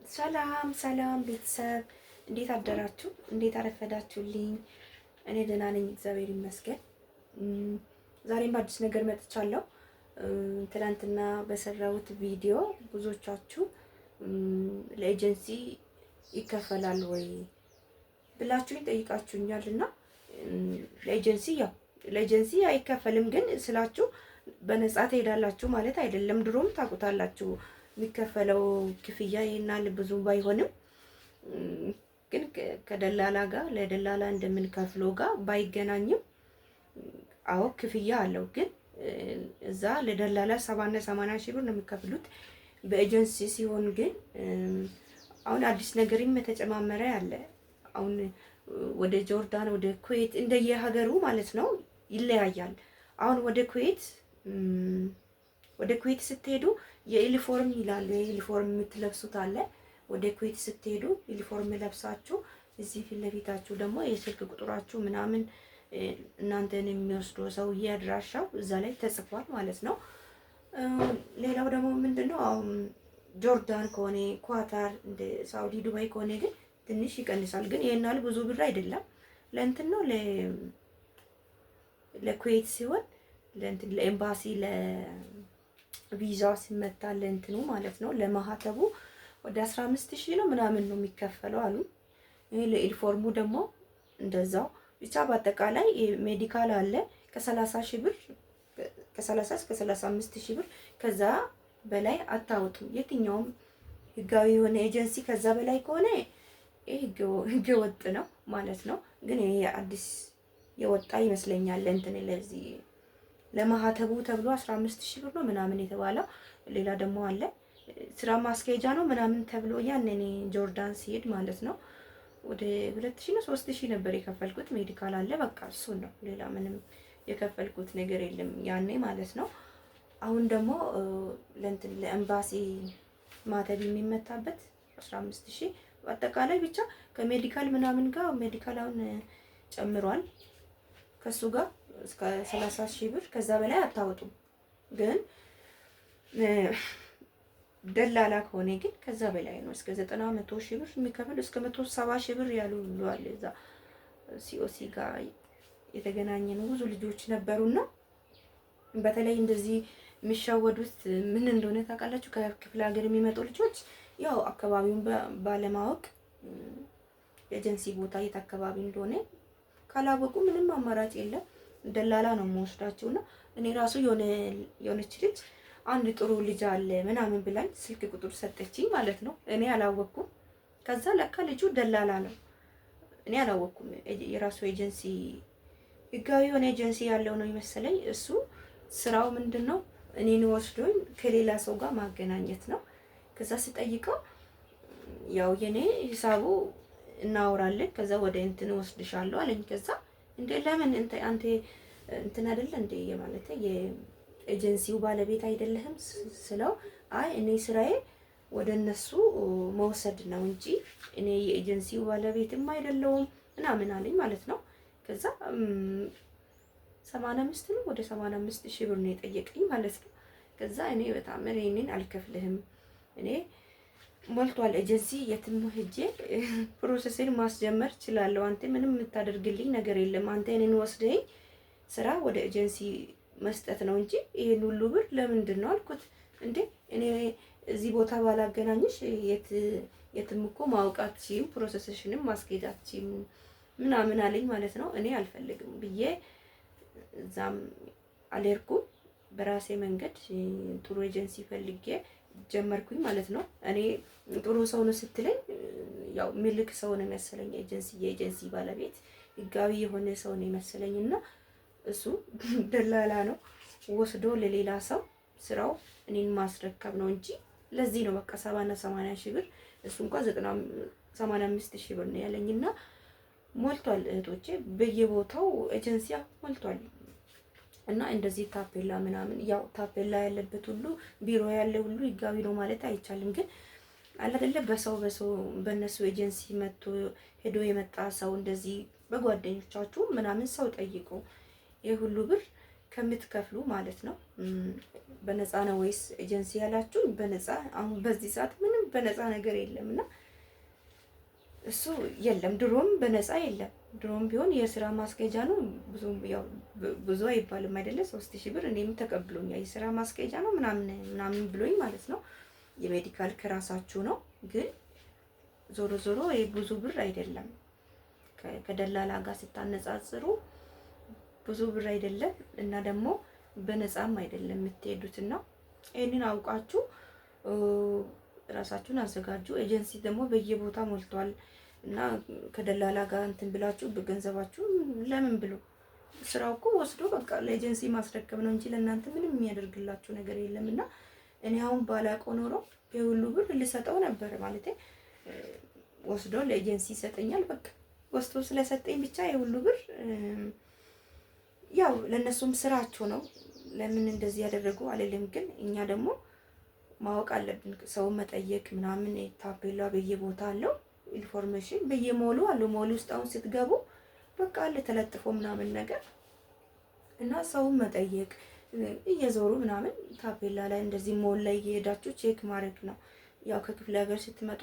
ሰላም ቤተሰብ እንዴት አደራችሁ? እንዴት አረፈዳችሁልኝ? እኔ ደህና ነኝ፣ እግዚአብሔር ይመስገን። ዛሬም በአዲስ ነገር መጥቻለሁ። ትናንትና በሰራሁት ቪዲዮ ብዙዎቻችሁ ለኤጀንሲ ይከፈላል ወይ ብላችሁ ጠይቃችሁኛል እና ለኤጀንሲ አይከፈልም ግን ስላችሁ በነፃ ትሄዳላችሁ ማለት አይደለም። ድሮም ታውቁታላችሁ የሚከፈለው ክፍያ ይሄናል ብዙ ባይሆንም ግን ከደላላ ጋር ለደላላ እንደምንከፍለው ጋር ባይገናኝም አዎ ክፍያ አለው። ግን እዛ ለደላላ 70 እና 80 ሺህ ብር ነው የሚከፍሉት። በኤጀንሲ ሲሆን ግን አሁን አዲስ ነገርም የተጨማመረ ያለ አሁን ወደ ጆርዳን ወደ ኩዌት እንደየሀገሩ ማለት ነው ይለያያል። አሁን ወደ ኩዌት ስትሄዱ የዩኒፎርም ይላሉ። የዩኒፎርም የምትለብሱት አለ። ወደ ኩዌት ስትሄዱ ዩኒፎርም ለብሳችሁ እዚህ ፊት ለፊታችሁ ደግሞ የስልክ ቁጥራችሁ ምናምን እናንተን የሚወስደው ሰውዬ አድራሻው እዛ ላይ ተጽፏል ማለት ነው። ሌላው ደግሞ ምንድነው አሁን ጆርዳን ከሆነ ኳታር፣ እንደ ሳውዲ፣ ዱባይ ከሆነ ግን ትንሽ ይቀንሳል። ግን ይሄን ያህል ብዙ ብር አይደለም። ለእንትን ነው ለኩዌት ሲሆን ለእንትን ለኤምባሲ ለቪዛ ሲመታ ለእንትኑ ማለት ነው ለማህተቡ ወደ 15000 ነው ምናምን ነው የሚከፈለው አሉ። ለዩኒፎርሙ ደግሞ እንደዛው ብቻ በአጠቃላይ ሜዲካል አለ ከ30 ብር ከ30 እስከ 35 ብር ከዛ በላይ አታወጡም። የትኛውም ህጋዊ የሆነ ኤጀንሲ ከዛ በላይ ከሆነ ህገ ወጥ ነው ማለት ነው። ግን ይሄ አዲስ የወጣ ይመስለኛል እንትን ለዚህ ለማህተቡ ተብሎ 15000 ብር ነው ምናምን የተባለው። ሌላ ደግሞ አለ ስራ ማስኬጃ ነው ምናምን ተብሎ ያኔ ጆርዳን ሲሄድ ማለት ነው ወደ 2000 ነው 3000 ነበር የከፈልኩት። ሜዲካል አለ በቃ እሱ ነው። ሌላ ምንም የከፈልኩት ነገር የለም ያኔ ማለት ነው። አሁን ደግሞ ለእንትን ለኤምባሲ ማተብ የሚመታበት 15000 አጠቃላይ ብቻ ከሜዲካል ምናምን ጋር ሜዲካል አሁን ጨምሯል። ከሱ ጋር እስከ 30000 ብር ከዛ በላይ አታወጡም። ግን ደላላ ከሆነ ግን ከዛ በላይ ነው። እስከ 90-100 ብር የሚከፍል እስከ 170 ብር ያሉ ብለዋል። እዛ ሲኦሲ ጋር የተገናኘ ነው ብዙ ልጆች ነበሩና በተለይ እንደዚህ የሚሻወዱት ምን እንደሆነ ታውቃላችሁ? ከክፍለ ሀገር የሚመጡ ልጆች ያው አካባቢውን ባለማወቅ ኤጀንሲ ቦታ የት አካባቢ እንደሆነ ካላወቁ ምንም አማራጭ የለም፣ ደላላ ነው የምወስዳቸውና እኔ ራሱ የሆነች ልጅ አንድ ጥሩ ልጅ አለ ምናምን ብላኝ ስልክ ቁጥር ሰጠችኝ ማለት ነው። እኔ አላወቅኩም። ከዛ ለካ ልጁ ደላላ ነው። እኔ አላወቅኩም። የራሱ ኤጀንሲ ህጋዊ የሆነ ኤጀንሲ ያለው ነው ይመስለኝ። እሱ ስራው ምንድነው እኔን ወስዶኝ ከሌላ ሰው ጋር ማገናኘት ነው። ከዛ ስጠይቀው ያው የኔ ሂሳቡ እናወራለን ከዛ ወደ እንትን ወስድሻለሁ አለኝ። ከዛ እንዴ ለምን አንተ እንትን አይደለ እንዴ ማለት የኤጀንሲው ባለቤት አይደለህም ስለው አይ እኔ ስራዬ ወደ እነሱ መውሰድ ነው እንጂ እኔ የኤጀንሲው ባለቤትም አይደለሁም ምናምን አለኝ ማለት ነው። ከዛ 85 ነው ወደ 85000 ብር ነው የጠየቀኝ ማለት ነው። ከዛ እኔ በጣም እኔን አልከፍልህም፣ እኔ ሞልቷል ኤጀንሲ የትም ሄጄ ፕሮሰስን ማስጀመር እችላለሁ። አንተ ምንም የምታደርግልኝ ነገር የለም። አንተ እኔን ወስደኝ ስራ ወደ ኤጀንሲ መስጠት ነው እንጂ ይሄን ሁሉ ብር ለምንድን ነው አልኩት። እንዴ እኔ እዚህ ቦታ ባላገናኝሽ የትም እኮ ማውቃትሽም ፕሮሰስሽንም ማስኬዳትሽም ምናምን አለኝ ማለት ነው። እኔ አልፈልግም ብዬ እዛም አልሄድኩም። በራሴ መንገድ ጥሩ ኤጀንሲ ፈልጌ ጀመርኩኝ ማለት ነው። እኔ ጥሩ ሰው ነው ስትለኝ ያው ምልክ ሰው ነው መሰለኝ። የኤጀንሲ ባለቤት ህጋዊ የሆነ ሰው ነው መሰለኝና እሱ ደላላ ነው ወስዶ ለሌላ ሰው ስራው እኔን ማስረከብ ነው እንጂ ለዚህ ነው በቃ 70 እና 80 ሺህ ብር እሱ እንኳን 85 ሺህ ብር ነው ያለኝና ሞልቷል። እህቶቼ በየቦታው ኤጀንሲ ሞልቷል። እና እንደዚህ ታፔላ ምናምን ያው ታፔላ ያለበት ሁሉ ቢሮ ያለ ሁሉ ህጋዊ ነው ማለት አይቻልም። ግን አለ አይደለ በሰው በነሱ ኤጀንሲ መጥቶ ሄዶ የመጣ ሰው እንደዚህ በጓደኞቻችሁ ምናምን ሰው ጠይቁ። ይሄ ሁሉ ብር ከምትከፍሉ ማለት ነው። በነፃ ነው ወይስ ኤጀንሲ ያላችሁ? በነፃ አሁን በዚህ ሰዓት ምንም በነፃ ነገር የለም እና እሱ የለም። ድሮም በነፃ የለም። ድሮም ቢሆን የስራ ማስኬጃ ነው። ብዙ አይባልም አይደለ? 3000 ብር እኔም ተቀብሎኛል። የስራ ማስኬጃ ነው ምናምን ብሎኝ ማለት ነው። የሜዲካል ከራሳችሁ ነው። ግን ዞሮ ዞሮ ብዙ ብር አይደለም። ከደላላ ጋር ስታነጻጽሩ ብዙ ብር አይደለም እና ደግሞ በነፃም አይደለም የምትሄዱትና ይሄንን አውቃችሁ ራሳችሁን አዘጋጁ። ኤጀንሲ ደግሞ በየቦታ ሞልቷል እና ከደላላ ጋር እንትን ብላችሁ በገንዘባችሁ ለምን ብሎ ስራው እኮ ወስዶ በቃ ለኤጀንሲ ማስረከብ ነው እንጂ ለእናንተ ምንም የሚያደርግላችሁ ነገር የለም። እና እኔ አሁን ባላውቀው ኖሮ የሁሉ ብር ልሰጠው ነበር ማለት ወስዶ ለኤጀንሲ ይሰጠኛል። በቃ ወስዶ ስለሰጠኝ ብቻ የሁሉ ብር ያው ለነሱም ስራቸው ነው። ለምን እንደዚህ ያደረጉ አልልም። ግን እኛ ደግሞ ማወቅ አለብን። ሰው መጠየቅ ምናምን ታፔላ በየቦታ አለው። ኢንፎርሜሽን በየሞሉ አለው። ሞሉ ውስጥ አሁን ስትገቡ በቃ አለ ተለጥፎ ምናምን ነገር እና ሰውን መጠየቅ እየዞሩ ምናምን ታፔላ ላይ እንደዚህ ሞል ላይ እየሄዳችሁ ቼክ ማድረግ ነው። ያው ከክፍለ ሀገር ስትመጡ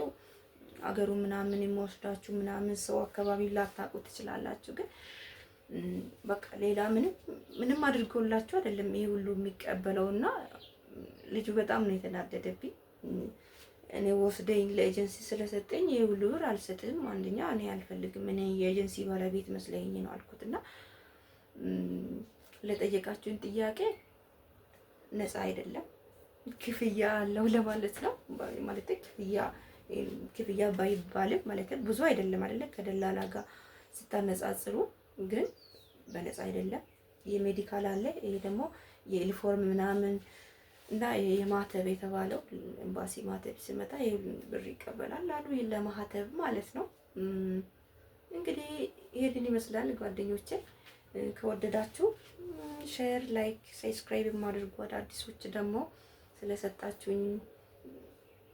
አገሩ ምናምን የሚወስዳችሁ ምናምን ሰው አካባቢ ላታውቁ ትችላላችሁ። ግን በቃ ሌላ ምንም አድርጎላችሁ አይደለም ይሄ ሁሉ የሚቀበለውና ልጁ በጣም ነው የተናደደብኝ። እኔ ወስደኝ ለኤጀንሲ ስለሰጠኝ ይሄ ሁሉ ብር አልሰጥም። አንደኛ እኔ አልፈልግም። እኔ የኤጀንሲ ባለቤት መስለኝ ነው አልኩትና ለጠየቃችሁን ጥያቄ ነፃ አይደለም፣ ክፍያ አለው ለማለት ነው። ማለት ክፍያ ባይባልም ማለት ብዙ አይደለም አይደለ? ከደላላ ጋር ስታነጻጽሩ ግን በነፃ አይደለም። የሜዲካል አለ። ይሄ ደግሞ የዩኒፎርም ምናምን እና የማተብ የተባለው ኤምባሲ ማተብ ሲመጣ ይሄ ብር ይቀበላል አሉ። ለማህተብ ማለት ነው። እንግዲህ ይሄንን ይመስላል ጓደኞቼ። ከወደዳችሁ ሼር፣ ላይክ፣ ሰብስክራይብ ማድረጉ አዳዲሶች ደግሞ ስለሰጣችሁኝ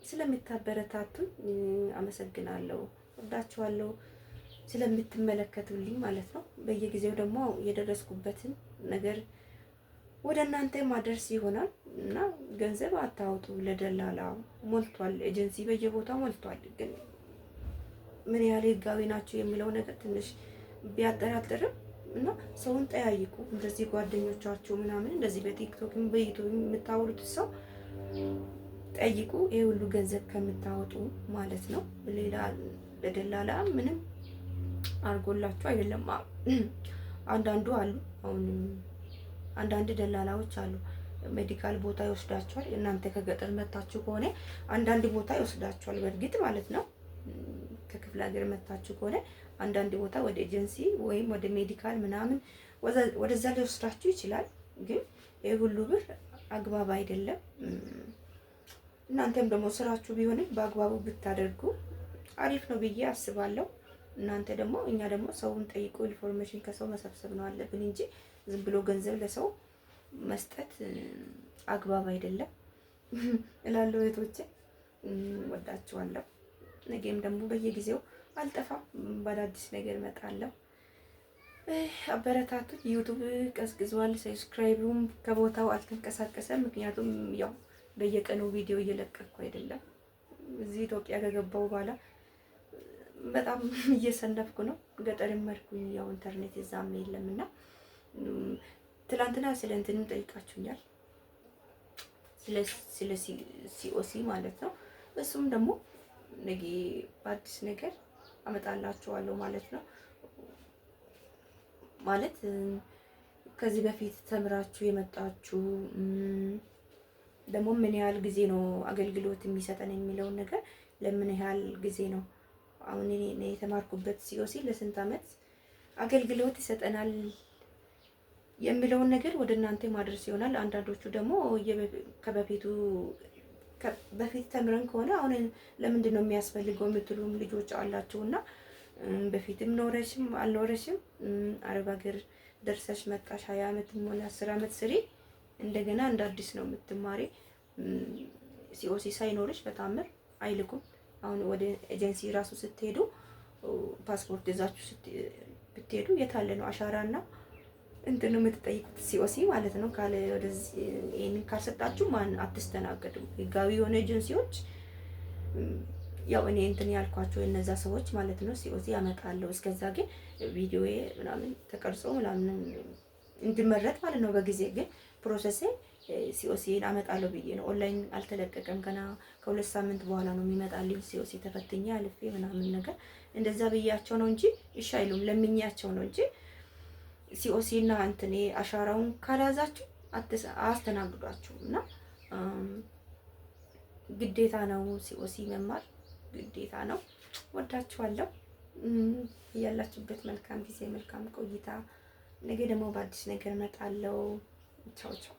ስለምታበረታቱኝ አመሰግናለሁ። ወዳችኋለሁ ስለምትመለከቱልኝ ማለት ነው። በየጊዜው ደግሞ የደረስኩበትን ነገር ወደ እናንተ ማድረስ ይሆናል እና ገንዘብ አታውጡ ለደላላ። ሞልቷል፣ ኤጀንሲ በየቦታው ሞልቷል። ግን ምን ያህል ህጋዊ ናቸው የሚለው ነገር ትንሽ ቢያጠራጥርም እና ሰውን ጠያይቁ። እንደዚህ ጓደኞቻችሁ ምናምን እንደዚህ በቲክቶክም በዩቲዩብ የምታወሩት ሰው ጠይቁ። ይሄ ሁሉ ገንዘብ ከምታወጡ ማለት ነው። ሌላ ለደላላ ምንም አርጎላችሁ አይደለም። አንዳንዱ አሉ አሁን አንዳንድ ደላላዎች አሉ ሜዲካል ቦታ ይወስዳቸዋል። እናንተ ከገጠር መታችሁ ከሆነ አንዳንድ ቦታ ይወስዳቸዋል። በእርግጥ ማለት ነው ከክፍለ ሀገር መታችሁ ከሆነ አንዳንድ ቦታ ወደ ኤጀንሲ ወይም ወደ ሜዲካል ምናምን ወደዛ ሊወስዳችሁ ይችላል። ግን ይሄ ሁሉ ብር አግባብ አይደለም። እናንተም ደግሞ ስራችሁ ቢሆንም በአግባቡ ብታደርጉ አሪፍ ነው ብዬ አስባለሁ። እናንተ ደግሞ እኛ ደግሞ ሰውን ጠይቆ ኢንፎርሜሽን ከሰው መሰብሰብ ነው አለብን እንጂ ዝም ብሎ ገንዘብ ለሰው መስጠት አግባብ አይደለም እላለሁ። እህቶቼ ወዳችኋለሁ። ነገም ደግሞ በየጊዜው አልጠፋም፣ በአዳዲስ ነገር እመጣለሁ። አበረታቱኝ። ዩቲዩብ ቀዝቅዟል፣ ሰብስክራይቡም ከቦታው አልተንቀሳቀሰም። ምክንያቱም ያው በየቀኑ ቪዲዮ እየለቀቅኩ አይደለም። እዚህ ኢትዮጵያ ከገባሁ በኋላ በጣም እየሰነፍኩ ነው። ገጠር መርኩኝ፣ ያው ኢንተርኔት እዛም የለምና ትላንትና ስለ እንትንም ጠይቃችሁኛል፣ ስለ ሲኦሲ ማለት ነው። እሱም ደግሞ ነገ በአዲስ ነገር አመጣላችኋለሁ ማለት ነው። ማለት ከዚህ በፊት ተምራችሁ የመጣችሁ ደግሞ ምን ያህል ጊዜ ነው አገልግሎት የሚሰጠን የሚለውን ነገር ለምን ያህል ጊዜ ነው አሁን እኔ የተማርኩበት ሲኦሲ ለስንት ዓመት አገልግሎት ይሰጠናል የሚለውን ነገር ወደ እናንተ ማድረስ ይሆናል። አንዳንዶቹ ደግሞ በፊት ተምረን ከሆነ አሁን ለምንድን ነው የሚያስፈልገው የምትሉም ልጆች አላችሁና በፊትም ኖረሽም አልኖረሽም አረብ ሀገር ደርሰሽ መጣሽ 20 ዓመት ሆነ 10 ዓመት ስሪ እንደገና እንደ አዲስ ነው የምትማሪ። ሲኦሲ ሳይኖርሽ በታምር አይልኩም። አሁን ወደ ኤጀንሲ ራሱ ስትሄዱ ፓስፖርት ይዛችሁ ብትሄዱ የታለ ነው አሻራና እንትን ነው የምትጠይቁት ሲኦሲ ማለት ነው። ካለ ወደዚህ ይሄንን ካልሰጣችሁ ማን አትስተናገዱም። ህጋዊ የሆነ ኤጀንሲዎች ያው እኔ እንትን ያልኳቸው እነዛ ሰዎች ማለት ነው ሲኦሲ ያመጣለሁ። እስከዛ ግን ቪዲዮዬ ምናምን ተቀርጾ ምናምን እንድመረጥ ማለት ነው። በጊዜ ግን ፕሮሰሴ ሲኦሲን አመጣለሁ ብዬ ነው። ኦንላይን አልተለቀቀም ገና ከ2 ሳምንት በኋላ ነው የሚመጣልኝ ሲኦሲ ተፈትኜ አልፌ ምናምን ነገር እንደዛ ብያቸው ነው እንጂ እሺ አይሉም። ለምኛቸው ነው እንጂ ሲኦሲ እና እንትን አሻራውን ካልያዛችሁ አያስተናግዷችሁም። እና ግዴታ ነው ሲኦሲ መማር ግዴታ ነው። ወዳችኋለሁ። ያላችሁበት መልካም ጊዜ መልካም ቆይታ። ነገ ደግሞ በአዲስ ነገር እመጣለሁ። ቻው ቻው።